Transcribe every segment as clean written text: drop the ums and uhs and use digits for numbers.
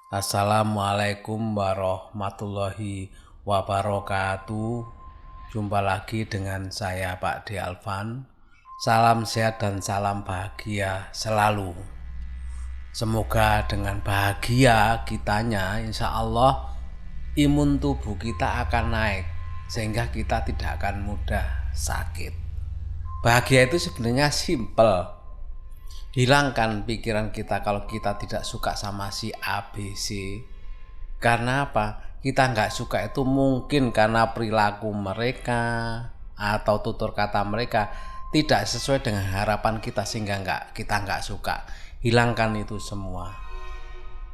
Assalamualaikum warahmatullahi wabarakatuh. Jumpa lagi dengan saya Pak D. Alvan. Salam sehat dan salam bahagia selalu. Semoga dengan bahagia kitanya, insya Allah imun tubuh kita akan naik sehingga kita tidak akan mudah sakit. Bahagia itu sebenarnya simple. Hilangkan pikiran kita kalau kita tidak suka sama si A, B, C. Karena apa? Kita nggak suka itu mungkin karena perilaku mereka atau tutur kata mereka tidak sesuai dengan harapan kita sehingga kita nggak suka. Hilangkan itu semua.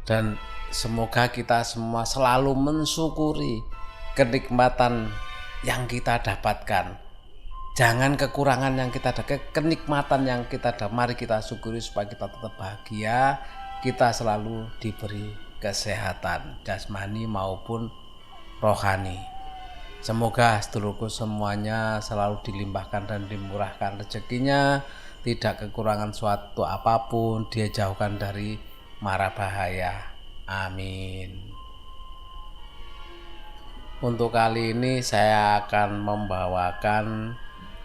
Dan semoga kita semua selalu mensyukuri kenikmatan yang kita dapatkan. Jangan kekurangan yang kita ada, kenikmatan yang kita ada. Mari kita syukuri supaya kita tetap bahagia. Kita selalu diberi kesehatan jasmani maupun rohani. Semoga sedulurku semuanya selalu dilimpahkan dan dimurahkan rezekinya, tidak kekurangan suatu apapun, dia jauhkan dari mara bahaya. Amin. Untuk kali ini saya akan membawakan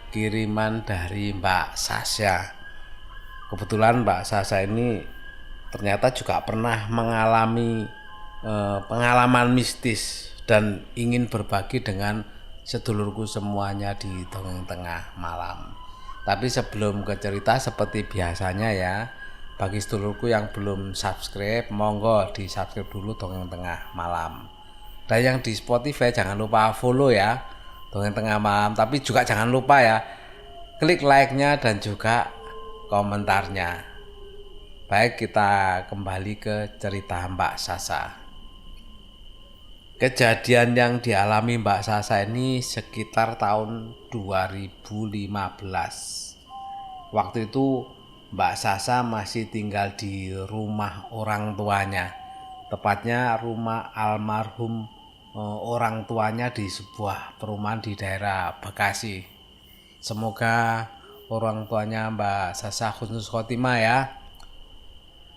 kiriman dari Mbak Sasha. Kebetulan Mbak Sasha ini ternyata juga pernah mengalami pengalaman mistis dan ingin berbagi dengan sedulurku semuanya di Dongeng Tengah Malam. Tapi sebelum ke cerita seperti biasanya ya, bagi sedulurku yang belum subscribe, monggo di subscribe dulu Dongeng Tengah Malam. Dan yang di Spotify jangan lupa follow ya, Dongeng Tengah Malam. Tapi juga jangan lupa ya, klik like-nya dan juga komentarnya. Baik, kita kembali ke cerita Mbak Sasha. Kejadian yang dialami Mbak Sasha ini sekitar tahun 2015. Waktu itu Mbak Sasha masih tinggal di rumah orang tuanya, tepatnya rumah almarhum orang tuanya di sebuah perumahan di daerah Bekasi. Semoga orang tuanya Mbak Sasha husnul khotimah ya,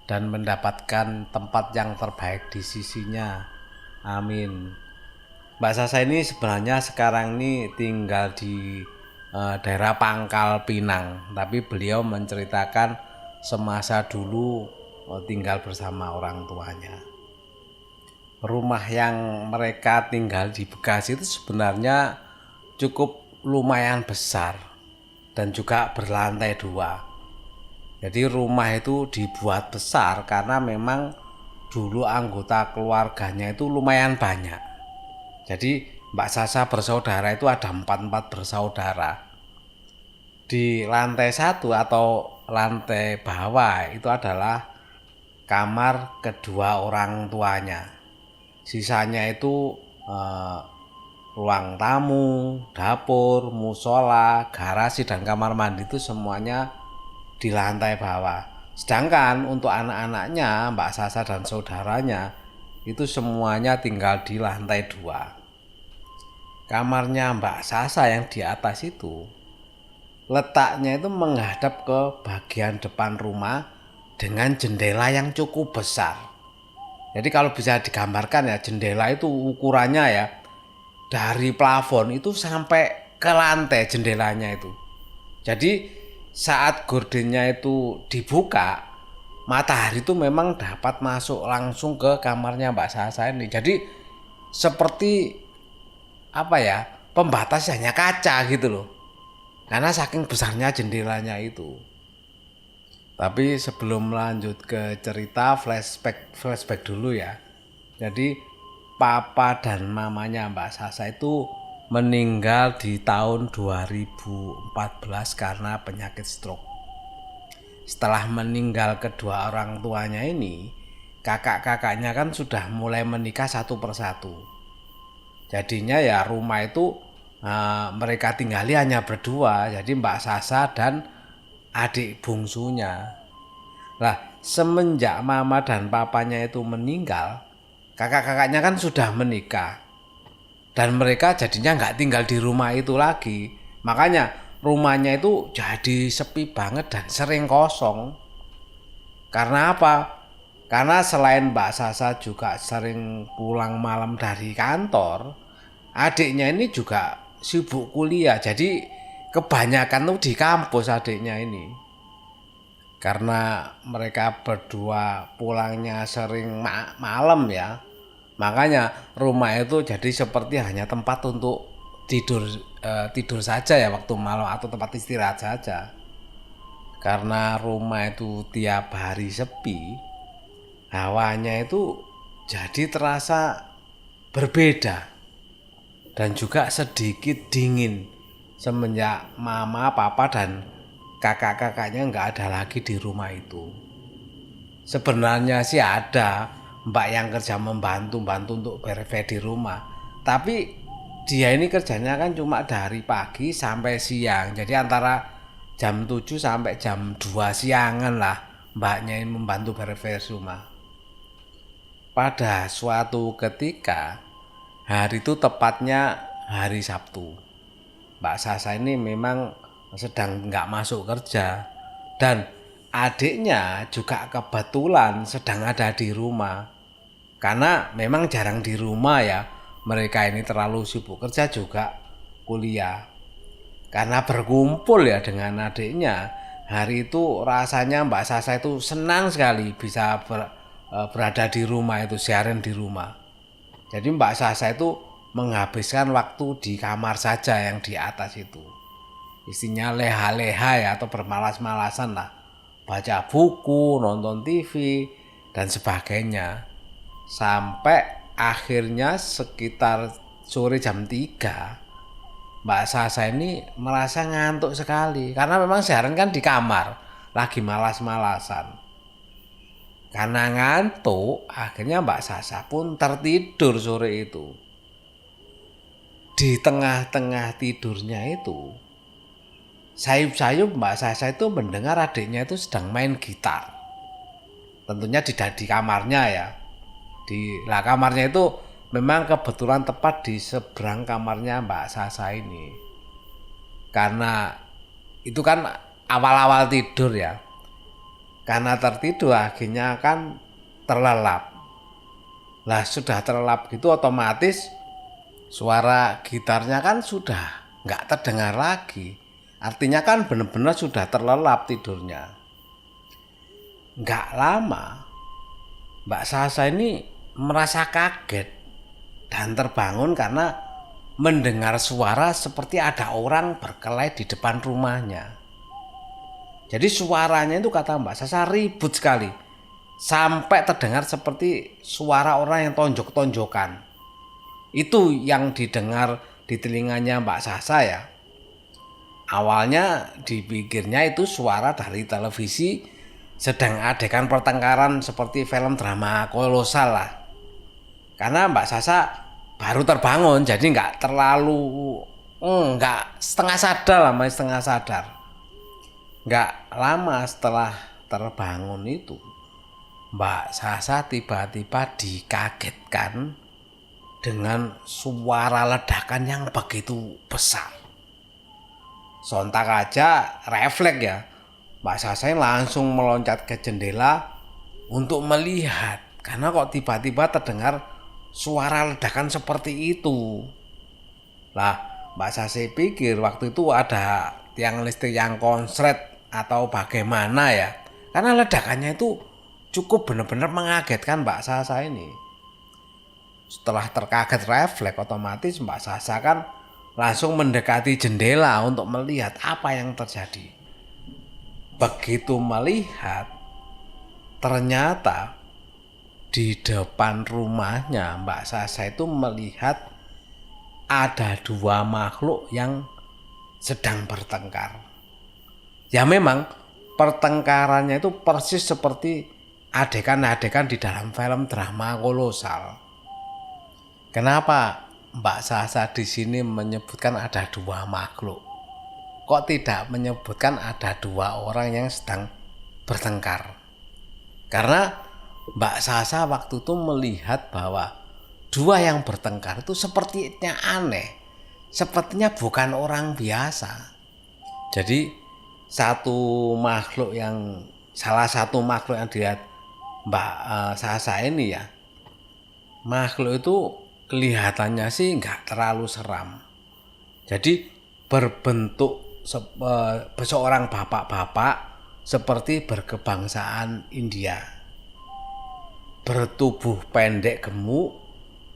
dan mendapatkan tempat yang terbaik di sisinya. Amin. Mbak Sasha ini sebenarnya sekarang ini tinggal di daerah Pangkal Pinang, tapi beliau menceritakan semasa dulu tinggal bersama orang tuanya. Rumah yang mereka tinggal di Bekasi itu sebenarnya cukup lumayan besar dan juga berlantai 2. Jadi rumah itu dibuat besar karena memang dulu anggota keluarganya itu lumayan banyak. Jadi Mbak Sasha bersaudara itu ada 4 bersaudara. Di lantai 1 atau lantai bawah itu adalah kamar kedua orang tuanya. Sisanya itu ruang tamu, dapur, musola, garasi, dan kamar mandi itu semuanya di lantai bawah. Sedangkan untuk anak-anaknya Mbak Sasha dan saudaranya itu semuanya tinggal di lantai 2. Kamarnya Mbak Sasha yang di atas itu letaknya itu menghadap ke bagian depan rumah dengan jendela yang cukup besar. Jadi kalau bisa digambarkan ya, jendela itu ukurannya ya dari plafon itu sampai ke lantai jendelanya itu. Jadi saat gordennya itu dibuka, matahari itu memang dapat masuk langsung ke kamarnya Mbak Sasha ini. Jadi seperti apa ya, pembatas hanya kaca gitu loh, karena saking besarnya jendelanya itu. Tapi sebelum lanjut ke cerita, flashback dulu ya. Jadi papa dan mamanya Mbak Sasha itu meninggal di tahun 2014 karena penyakit stroke. Setelah meninggal kedua orang tuanya ini, kakak-kakaknya kan sudah mulai menikah satu persatu. Jadinya ya rumah itu mereka tinggali hanya berdua. Jadi Mbak Sasha dan adik bungsunya. Lah, semenjak mama dan papanya itu meninggal, kakak-kakaknya kan sudah menikah. Dan mereka jadinya nggak tinggal di rumah itu lagi. Makanya rumahnya itu jadi sepi banget dan sering kosong. Karena apa? Karena selain Mbak Sasa juga sering pulang malam dari kantor, adiknya ini juga sibuk kuliah. Jadi kebanyakan tuh di kampus adiknya ini. Karena mereka berdua pulangnya sering malam ya. Makanya rumah itu jadi seperti hanya tempat untuk tidur saja ya waktu malam, atau tempat istirahat saja. Karena rumah itu tiap hari sepi, hawanya itu jadi terasa berbeda dan juga sedikit dingin semenjak mama, papa, dan kakak-kakaknya nggak ada lagi di rumah itu. Sebenarnya sih ada mbak yang kerja membantu untuk beres di rumah, tapi dia ini kerjanya kan cuma dari pagi sampai siang, jadi antara jam 7 sampai jam 2 siangan lah mbaknya ini membantu beres rumah. Pada suatu ketika, hari itu tepatnya hari Sabtu, Mbak Sasa ini memang sedang nggak masuk kerja, dan adiknya juga kebetulan sedang ada di rumah. Karena memang jarang di rumah ya, mereka ini terlalu sibuk kerja juga kuliah. Karena berkumpul ya dengan adiknya, hari itu rasanya Mbak Sasa itu senang sekali bisa berada di rumah itu, siaran di rumah. Jadi Mbak Sasa itu menghabiskan waktu di kamar saja yang di atas itu. Isinya leha-leha ya, atau bermalas-malasan lah. Baca buku, nonton TV, dan sebagainya. Sampai akhirnya sekitar sore jam 3, Mbak Sasa ini merasa ngantuk sekali. Karena memang seharian kan di kamar, lagi malas-malasan. Karena ngantuk, akhirnya Mbak Sasa pun tertidur sore itu. Di tengah-tengah tidurnya itu, sayup-sayup Mbak Sasa itu mendengar adiknya itu sedang main gitar. Tentunya di kamarnya ya. Kamarnya itu memang kebetulan tepat di seberang kamarnya Mbak Sasa ini. Karena itu kan awal-awal tidur ya. Karena tertidur akhirnya kan terlelap. Lah sudah terlelap gitu otomatis suara gitarnya kan sudah nggak terdengar lagi. Artinya kan benar-benar sudah terlelap tidurnya. Nggak lama Mbak Sasa ini merasa kaget dan terbangun karena mendengar suara seperti ada orang berkelahi di depan rumahnya. Jadi suaranya itu, kata Mbak Sasa, ribut sekali. Sampai terdengar seperti suara orang yang tonjok-tonjokan. Itu yang didengar di telinganya Mbak Sasa ya. Awalnya dipikirnya itu suara dari televisi sedang adegan pertengkaran seperti film drama kolosal lah. Karena Mbak Sasa baru terbangun, jadi nggak terlalu, nggak setengah sadar lah, masih setengah sadar. Nggak lama setelah terbangun itu, Mbak Sasa tiba-tiba dikagetkan dengan suara ledakan yang begitu besar. Sontak aja refleks ya, Mbak Sasa langsung meloncat ke jendela untuk melihat. Karena kok tiba-tiba terdengar suara ledakan seperti itu. Lah, Mbak Sasa pikir waktu itu ada tiang listrik yang konslet atau bagaimana ya. Karena ledakannya itu cukup benar-benar mengagetkan Mbak Sasa ini. Setelah terkaget refleks, otomatis Mbak Sasa kan langsung mendekati jendela untuk melihat apa yang terjadi. Begitu melihat, ternyata di depan rumahnya Mbak Sasa itu melihat ada dua makhluk yang sedang bertengkar. Ya memang pertengkarannya itu persis seperti adegan-adegan di dalam film drama kolosal. Kenapa Mbak Sasa di sini menyebutkan ada dua makhluk? Kok tidak menyebutkan ada dua orang yang sedang bertengkar? Karena Mbak Sasa waktu itu melihat bahwa dua yang bertengkar itu sepertinya aneh. Sepertinya bukan orang biasa. Jadi salah satu makhluk yang dilihat Sasa ini ya, makhluk itu kelihatannya sih nggak terlalu seram. Jadi berbentuk seorang bapak-bapak seperti berkebangsaan India. Bertubuh pendek gemuk,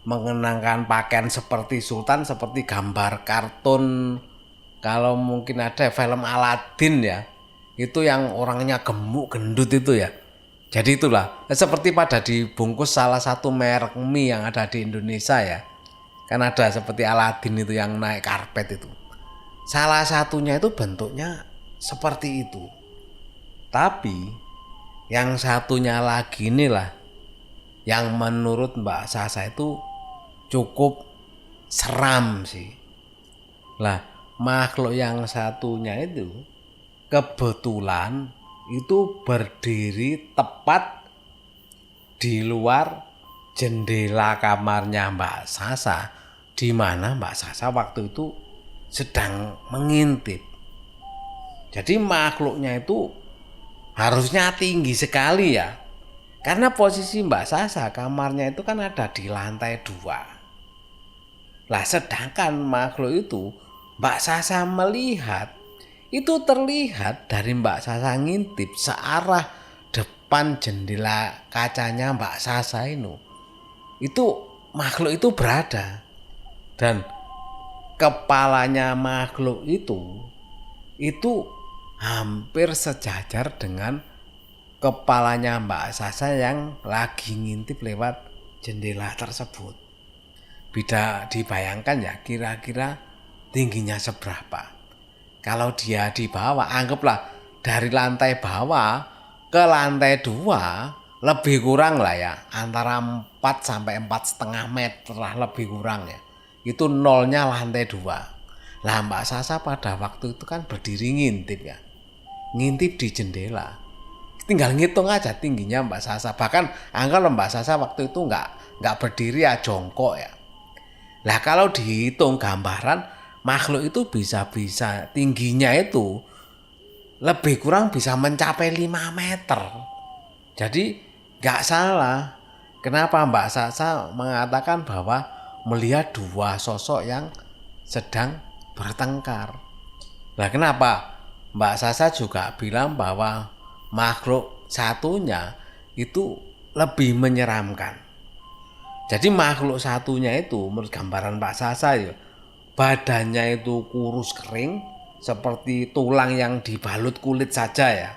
mengenakan pakaian seperti sultan, seperti gambar kartun. Kalau mungkin ada film Aladdin ya, itu yang orangnya gemuk gendut itu ya. Jadi itulah seperti pada dibungkus salah satu merek mie yang ada di Indonesia ya. Kan ada seperti Aladdin itu yang naik karpet itu. Salah satunya itu bentuknya seperti itu. Tapi yang satunya lagi inilah yang menurut Mbak Sasa itu cukup seram sih. Lah, makhluk yang satunya itu kebetulan itu berdiri tepat di luar jendela kamarnya Mbak Sasa, di mana Mbak Sasa waktu itu sedang mengintip. Jadi makhluknya itu harusnya tinggi sekali ya, karena posisi Mbak Sasa kamarnya itu kan ada di lantai 2. Lah sedangkan makhluk itu Mbak Sasa melihat, itu terlihat dari Mbak Sasa ngintip searah depan jendela kacanya Mbak Sasa itu makhluk itu berada, dan kepalanya makhluk itu hampir sejajar dengan kepalanya Mbak Sasa yang lagi ngintip lewat jendela tersebut. Bisa dibayangkan ya kira-kira tingginya seberapa. Kalau dia di bawah, anggaplah dari lantai bawah ke lantai 2 lebih kurang lah ya, antara 4 sampai 4,5 meter lah, lebih kurang ya. Itu nolnya lantai 2. Lah Mbak Sasa pada waktu itu kan berdiri ngintip ya, ngintip di jendela. Tinggal ngitung aja tingginya Mbak Sasa. Bahkan anggaplah Mbak Sasa waktu itu nggak berdiri ya, jongkok ya. Lah kalau dihitung gambaran, makhluk itu bisa tingginya itu lebih kurang bisa mencapai 5 meter. Jadi nggak salah kenapa Mbak Sasa mengatakan bahwa melihat dua sosok yang sedang bertengkar. Nah kenapa Mbak Sasa juga bilang bahwa makhluk satunya itu lebih menyeramkan. Jadi makhluk satunya itu menurut gambaran Mbak Sasa ya, badannya itu kurus kering seperti tulang yang dibalut kulit saja ya.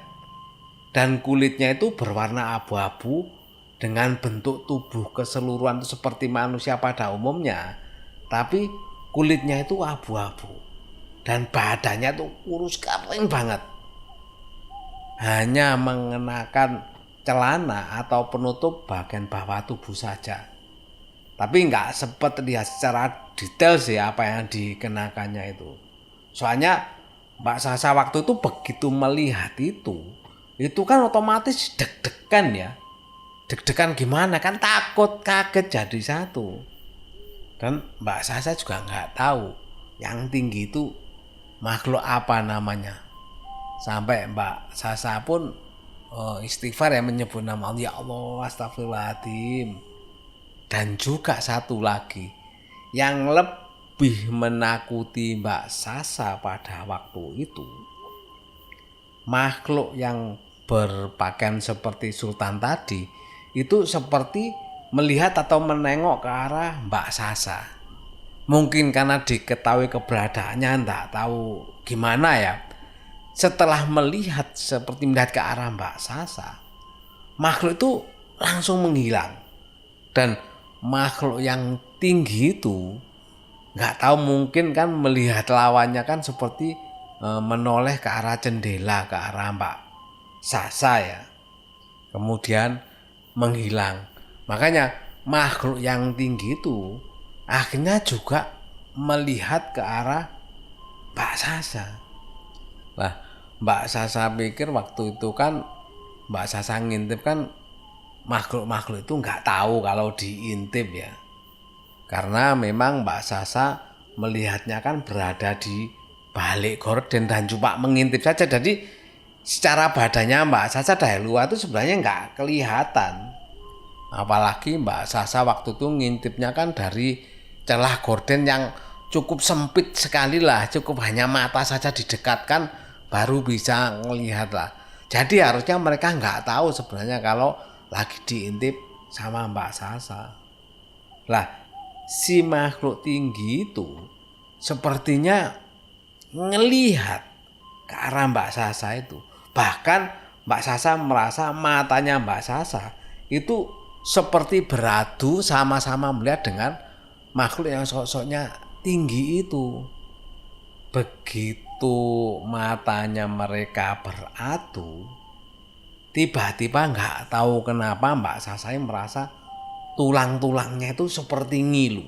Dan kulitnya itu berwarna abu-abu dengan bentuk tubuh keseluruhan itu seperti manusia pada umumnya. Tapi kulitnya itu abu-abu dan badannya itu kurus kering banget. Hanya mengenakan celana atau penutup bagian bawah tubuh saja. Tapi nggak sempat lihat secara detail sih apa yang dikenakannya itu. Soalnya Mbak Sasa waktu itu begitu melihat itu kan otomatis deg-degan ya. Deg-degan gimana, kan takut, kaget jadi satu. Dan Mbak Sasa juga nggak tahu yang tinggi itu makhluk apa namanya. Sampai Mbak Sasa pun istighfar ya, menyebut nama Allah, ya Allah astagfirullahaladzim. Dan juga satu lagi yang lebih menakuti Mbak Sasa pada waktu itu, makhluk yang berpakaian seperti sultan tadi itu seperti melihat atau menengok ke arah Mbak Sasa. Mungkin karena diketahui keberadaannya, enggak tahu gimana ya. Setelah melihat seperti melihat ke arah Mbak Sasa, makhluk itu langsung menghilang. Dan makhluk yang tinggi itu nggak tahu, mungkin kan melihat lawannya kan seperti menoleh ke arah jendela, ke arah Mbak Sasa ya, kemudian menghilang. Makanya makhluk yang tinggi itu akhirnya juga melihat ke arah Mbak Sasa. Nah Mbak Sasa pikir waktu itu kan Mbak Sasa ngintip kan makhluk-makhluk itu nggak tahu kalau diintip ya, karena memang Mbak Sasa melihatnya kan berada di balik gorden dan cuma mengintip saja. Jadi secara badannya Mbak Sasa dari luar itu sebenarnya nggak kelihatan. Apalagi Mbak Sasa waktu itu ngintipnya kan dari celah gorden yang cukup sempit sekali lah, cukup hanya mata saja didekatkan baru bisa ngelihat lah. Jadi harusnya mereka nggak tahu sebenarnya kalau lagi diintip sama Mbak Sasa. Lah, si makhluk tinggi itu sepertinya ngelihat ke arah Mbak Sasa itu. Bahkan Mbak Sasa merasa matanya Mbak Sasa itu seperti beradu sama-sama melihat dengan makhluk yang sosoknya tinggi itu. Begitu matanya mereka beradu, tiba-tiba nggak tahu kenapa Mbak Sasa merasa tulang-tulangnya itu seperti ngilu.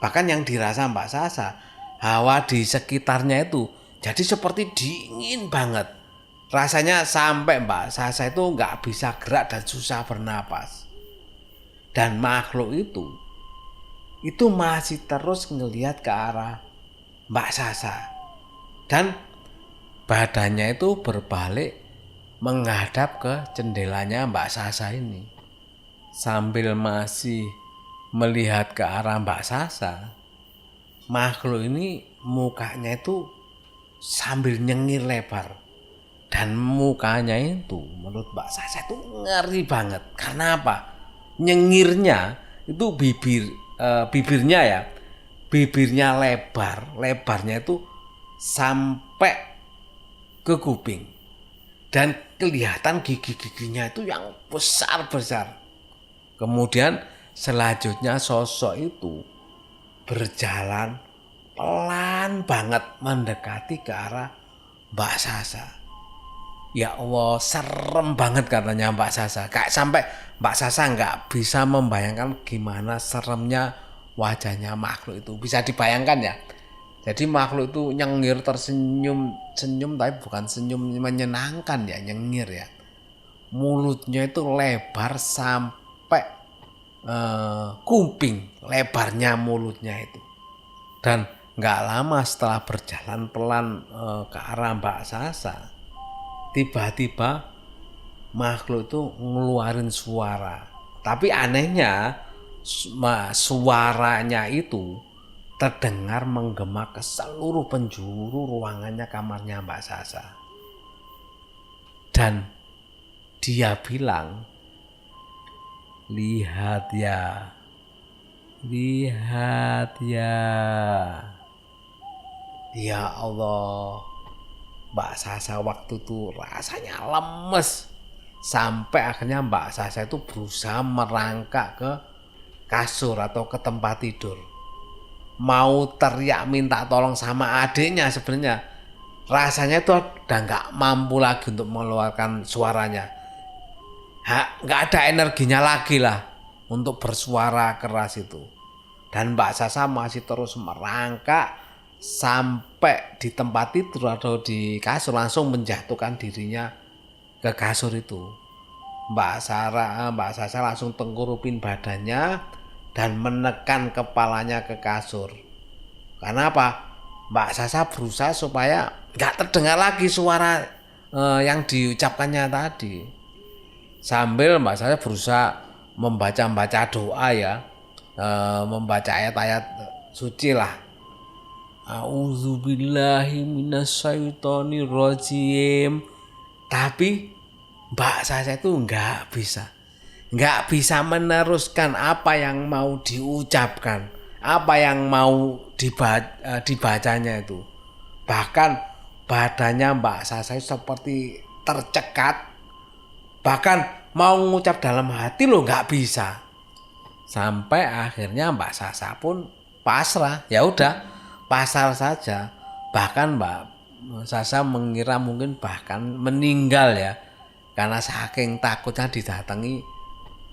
Bahkan yang dirasa Mbak Sasa, hawa di sekitarnya itu jadi seperti dingin banget. Rasanya sampai Mbak Sasa itu nggak bisa gerak dan susah bernapas. Dan makhluk itu masih terus ngelihat ke arah Mbak Sasa. Dan badannya itu berbalik menghadap ke jendelanya Mbak Sasa ini. Sambil masih melihat ke arah Mbak Sasa, makhluk ini mukanya itu sambil nyengir lebar. Dan mukanya itu menurut Mbak Sasa itu ngeri banget. Karena apa? Nyengirnya itu bibirnya ya. Bibirnya lebarnya itu sampai ke kuping. Dan kelihatan gigi-giginya itu yang besar-besar. Kemudian selanjutnya sosok itu berjalan pelan banget mendekati ke arah Mbak Sasa. Ya Allah, serem banget katanya Mbak Sasa. Kayak sampai Mbak Sasa nggak bisa membayangkan gimana seremnya wajahnya makhluk itu. Bisa dibayangkan ya. Jadi makhluk itu nyengir tersenyum, tapi bukan senyum menyenangkan ya, nyengir ya. Mulutnya itu lebar sampai kuping, lebarnya mulutnya itu. Dan nggak lama setelah berjalan pelan ke arah Mbak Sasa, tiba-tiba makhluk itu ngeluarin suara. Tapi anehnya suaranya itu terdengar menggema ke seluruh penjuru ruangannya kamarnya Mbak Sasa. Dan dia bilang, lihat ya, ya Allah. Mbak Sasa waktu itu rasanya lemes. Sampai akhirnya Mbak Sasa itu berusaha merangkak ke kasur atau ke tempat tidur. Mau teriak minta tolong sama adiknya sebenarnya. Rasanya itu udah gak mampu lagi untuk mengeluarkan suaranya. Gak ada energinya lagi lah untuk bersuara keras itu. Dan Mbak Sasa masih terus merangkak sampai di tempat tidur atau di kasur, langsung menjatuhkan dirinya ke kasur itu. Mbak Sasa langsung tengkurupin badannya dan menekan kepalanya ke kasur. Karena apa? Mbak Sasa berusaha supaya nggak terdengar lagi suara yang diucapkannya tadi. Sambil Mbak Sasa berusaha membaca doa ya, membaca ayat-ayat suci lah. A'udzubillahi minasyaitonirrajim. Tapi Mbak Sasa itu nggak bisa meneruskan apa yang mau diucapkan, apa yang mau dibacanya itu. Bahkan badannya Mbak Sasa itu seperti tercekat, bahkan mau mengucap dalam hati loh nggak bisa. Sampai akhirnya Mbak Sasa pun pasrah, ya udah pasrah saja. Bahkan Mbak Sasa mengira mungkin bahkan meninggal ya, karena saking takutnya didatangi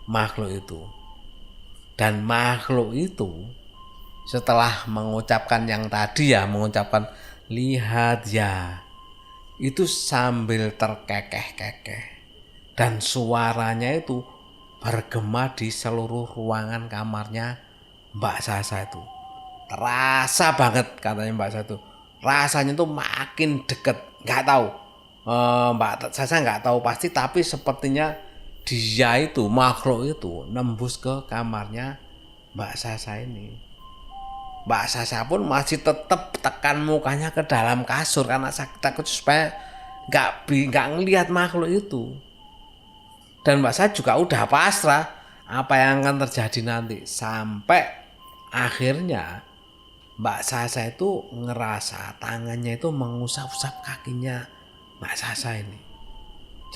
makhluk itu. Dan makhluk itu setelah mengucapkan yang tadi ya, mengucapkan lihat ya, itu sambil terkekeh-kekeh. Dan suaranya itu bergema di seluruh ruangan kamarnya Mbak Sasa itu. Terasa banget katanya Mbak Sasa itu. Rasanya tuh makin deket. Gak tahu Mbak Sasa nggak tahu pasti, tapi sepertinya dia itu, makhluk itu nembus ke kamarnya Mbak Sasa ini. Mbak Sasa pun masih tetap tekan mukanya ke dalam kasur karena sakit, takut supaya nggak ngelihat makhluk itu. Dan Mbak Sasa juga udah pasrah apa yang akan terjadi nanti, sampai akhirnya Mbak Sasa itu ngerasa tangannya itu mengusap-usap kakinya Mbak Sasa ini.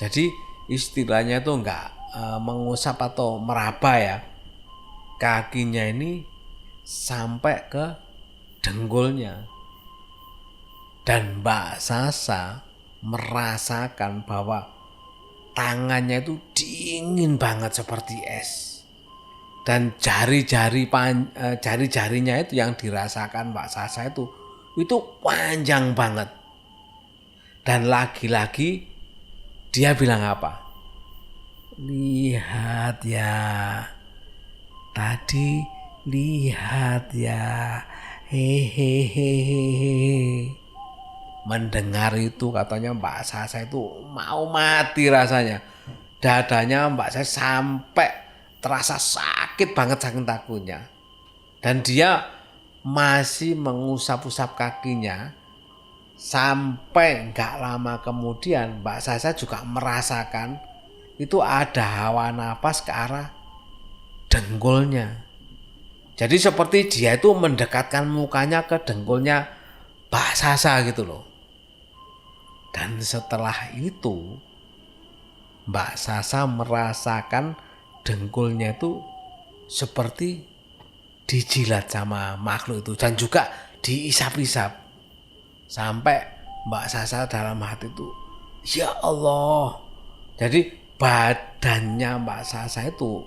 Jadi istilahnya itu enggak mengusap atau meraba ya. Kakinya ini sampai ke dengkulnya. Dan Mbak Sasa merasakan bahwa tangannya itu dingin banget seperti es. Dan jari-jarinya itu yang dirasakan Mbak Sasa itu panjang banget. Dan lagi-lagi dia bilang apa? Lihat ya, tadi lihat ya, hehehe. Mendengar itu katanya Mbak Sasa itu mau mati rasanya. Dadanya Mbak Sasa sampai terasa sakit banget saking takutnya. Dan dia masih mengusap-usap kakinya. Sampai nggak lama kemudian Mbak Sasa juga merasakan itu ada hawa napas ke arah dengkulnya. Jadi seperti dia itu mendekatkan mukanya ke dengkulnya Mbak Sasa gitu loh. Dan setelah itu Mbak Sasa merasakan dengkulnya itu seperti dijilat sama makhluk itu dan juga diisap-isap. Sampai Mbak Sasa dalam hati itu, ya Allah. Jadi badannya Mbak Sasa itu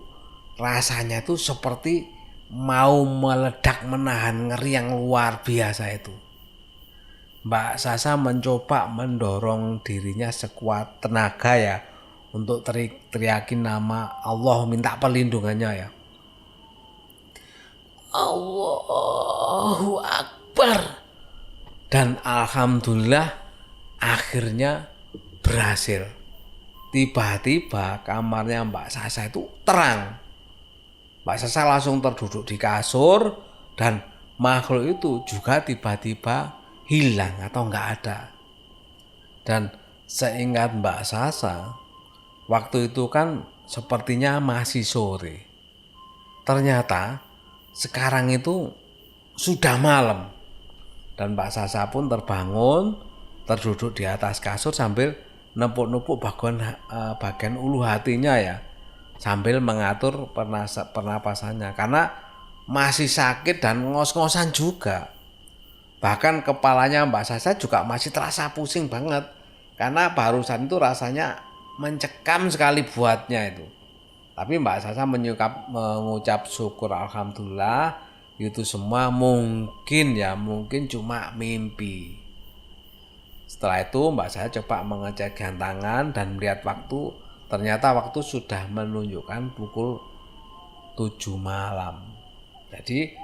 rasanya itu seperti mau meledak, menahan ngeri yang luar biasa itu. Mbak Sasa mencoba mendorong dirinya sekuat tenaga ya untuk teriakin nama Allah, minta perlindungannya ya. Allahu Akbar. Dan alhamdulillah akhirnya berhasil. Tiba-tiba kamarnya Mbak Sasa itu terang. Mbak Sasa langsung terduduk di kasur dan makhluk itu juga tiba-tiba hilang atau nggak ada. Dan seingat Mbak Sasa, waktu itu kan sepertinya masih sore. Ternyata sekarang itu sudah malam. Dan Mbak Sasa pun terbangun, terduduk di atas kasur sambil nepuk-nepuk bagian ulu hatinya ya, sambil mengatur pernapasannya karena masih sakit dan ngos-ngosan juga. Bahkan kepalanya Mbak Sasa juga masih terasa pusing banget karena barusan itu rasanya mencekam sekali buatnya itu. Tapi Mbak Sasa mengucap syukur alhamdulillah. Itu semua mungkin cuma mimpi. Setelah itu Mbak Sasa coba mengecek jam tangan dan melihat waktu. Ternyata waktu sudah menunjukkan pukul 7 malam. Jadi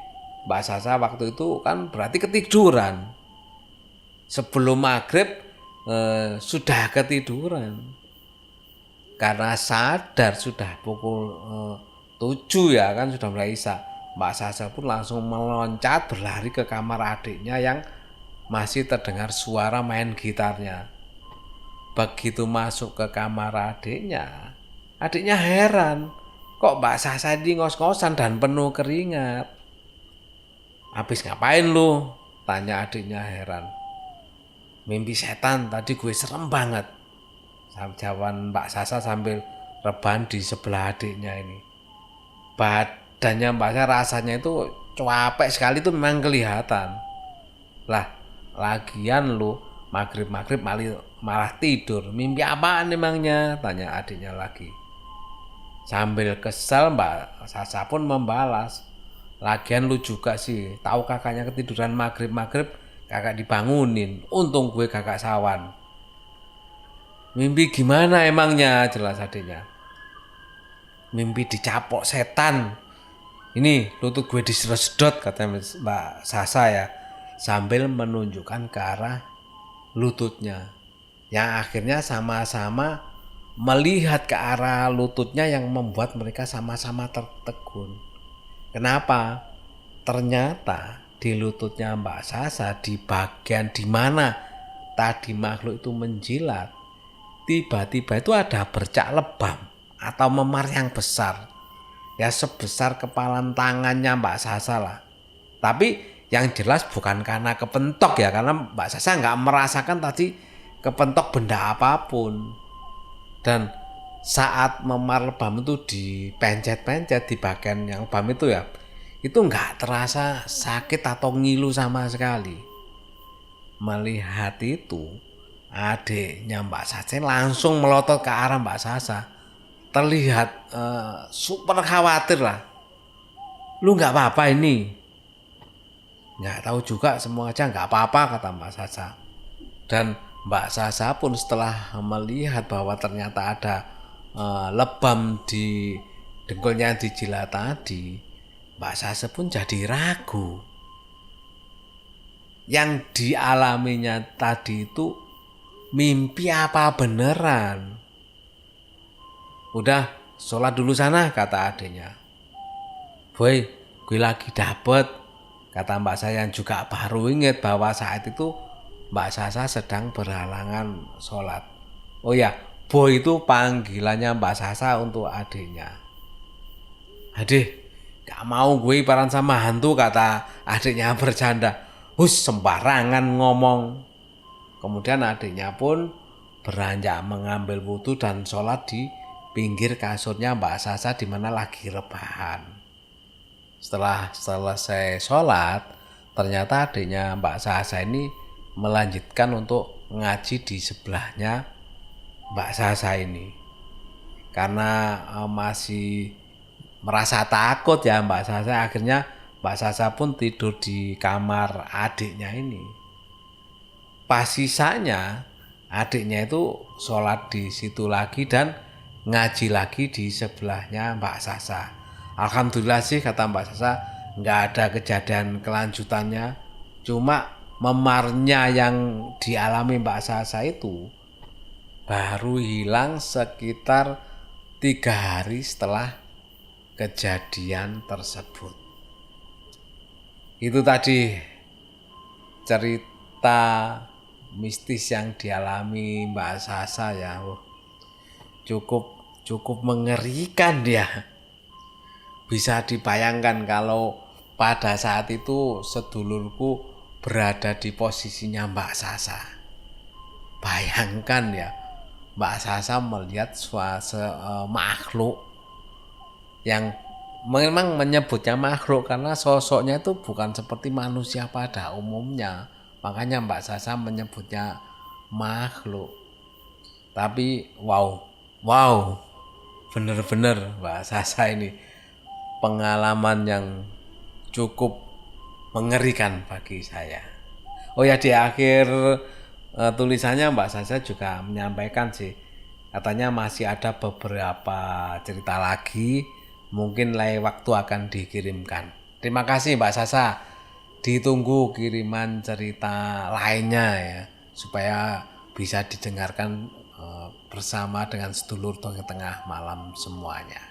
Mbak Sasa waktu itu kan berarti ketiduran. Sebelum maghrib sudah ketiduran. Karena sadar sudah pukul 7 ya kan, sudah mulai isya. Mbak Sasa pun langsung meloncat berlari ke kamar adiknya yang masih terdengar suara main gitarnya. Begitu masuk ke kamar adiknya heran. Kok Mbak Sasa ini ngos-ngosan dan penuh keringat? Habis ngapain lu? Tanya adiknya heran. Mimpi setan, tadi gue serem banget. Jawaban Mbak Sasa sambil rebahan di sebelah adiknya ini. Badannya Mbak Sasa rasanya itu capek sekali, itu memang kelihatan. Lah, lagian lu maghrib malah tidur. Mimpi apaan emangnya? Tanya adiknya lagi. Sambil kesal Mbak Sasa pun membalas. Lagian lu juga sih, tahu kakaknya ketiduran maghrib kakak dibangunin. Untung gue kakak sawan. Mimpi gimana emangnya? Jelas adiknya. Mimpi dicapok setan. Ini lutut gue disedot, kata Mbak Sasa ya, sambil menunjukkan ke arah lututnya. yang akhirnya sama-sama melihat ke arah lututnya yang membuat mereka sama-sama tertegun. Kenapa? Ternyata di lututnya Mbak Sasa, di bagian di mana tadi makhluk itu menjilat, tiba-tiba itu ada bercak lebam atau memar yang besar, ya sebesar kepalan tangannya Mbak Sasa lah. Tapi yang jelas bukan karena kepentok ya, karena Mbak Sasa nggak merasakan tadi kepentok benda apapun. Dan saat memar lebam itu dipencet-pencet di bagian yang lebam itu nggak terasa sakit atau ngilu sama sekali. Melihat itu, adiknya Mbak Sasa langsung melotot ke arah Mbak Sasa. Terlihat super khawatir lah. Lu nggak apa-apa ini? Nggak tahu juga, semua aja nggak apa-apa, kata Mbak Sasa. Dan Mbak Sasa pun setelah melihat bahwa ternyata ada lebam di dengkulnya yang dijilat tadi, Mbak Sasa pun jadi ragu. Yang dialaminya tadi itu mimpi apa beneran? Udah, sholat dulu sana, kata adiknya. Boy, gue lagi dapet, kata Mbak Sasa yang juga baru ingat bahwa saat itu Mbak Sasa sedang berhalangan sholat. Oh ya, boy itu panggilannya Mbak Sasa untuk adiknya. Adik, gak mau gue iparan sama hantu, kata adiknya bercanda. Hus, sembarangan ngomong. Kemudian adiknya pun beranjak mengambil wudhu dan sholat di pinggir kasurnya Mbak Sasa di mana lagi rebahan. Setelah selesai sholat, ternyata adiknya Mbak Sasa ini melanjutkan untuk ngaji di sebelahnya Mbak Sasa ini. Karena masih merasa takut ya Mbak Sasa, akhirnya Mbak Sasa pun tidur di kamar adiknya ini. Pas sisanya adiknya itu sholat di situ lagi dan ngaji lagi di sebelahnya Mbak Sasa. Alhamdulillah sih, kata Mbak Sasa, nggak ada kejadian kelanjutannya. Cuma memarnya yang dialami Mbak Sasa itu baru hilang sekitar 3 hari setelah kejadian tersebut. Itu tadi cerita mistis yang dialami Mbak Sasa ya. Cukup mengerikan ya. Bisa dibayangkan kalau pada saat itu sedulurku berada di posisinya Mbak Sasa. Bayangkan ya, Mbak Sasa melihat makhluk yang memang menyebutnya makhluk karena sosoknya itu bukan seperti manusia pada umumnya. Makanya Mbak Sasa menyebutnya makhluk. Tapi wow, bener-bener Mbak Sasa ini pengalaman yang cukup mengerikan bagi saya. Oh ya, di akhir tulisannya Mbak Sasa juga menyampaikan sih, katanya masih ada beberapa cerita lagi, mungkin lain waktu akan dikirimkan. Terima kasih Mbak Sasa, ditunggu kiriman cerita lainnya ya, supaya bisa didengarkan bersama dengan sedulur Dongeng Tengah Malam semuanya.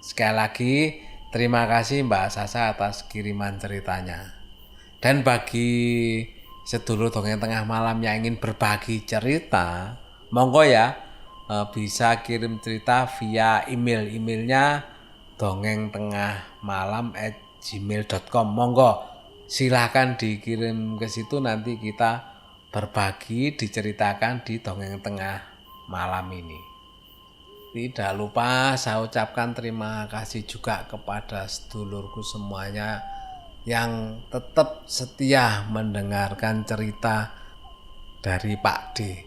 Sekali lagi terima kasih Mbak Sasa atas kiriman ceritanya. Dan bagi sedulur Dongeng Tengah Malam yang ingin berbagi cerita, monggo ya, bisa kirim cerita via emailnya dongengtengahmalam@gmail.com. Monggo silahkan dikirim ke situ, nanti kita berbagi, diceritakan di Dongeng Tengah Malam ini. Tidak lupa saya ucapkan terima kasih juga kepada sedulurku semuanya yang tetap setia mendengarkan cerita dari Pak D.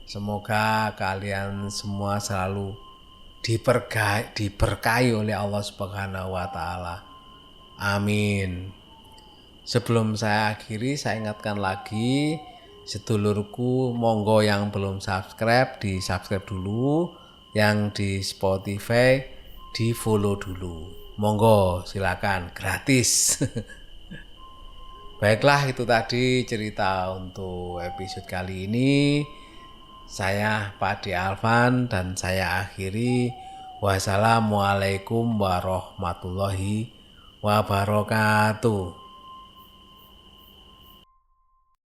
Semoga kalian semua selalu diberkahi oleh Allah Subhanahu wa taala. Amin. Sebelum saya akhiri, saya ingatkan lagi sedulurku, monggo yang belum subscribe di-subscribe dulu, yang di Spotify di-follow dulu. Monggo silakan, gratis. Baiklah, itu tadi cerita untuk episode kali ini. Saya Pak De Alvan dan saya akhiri. Wassalamualaikum warahmatullahi wabarakatuh.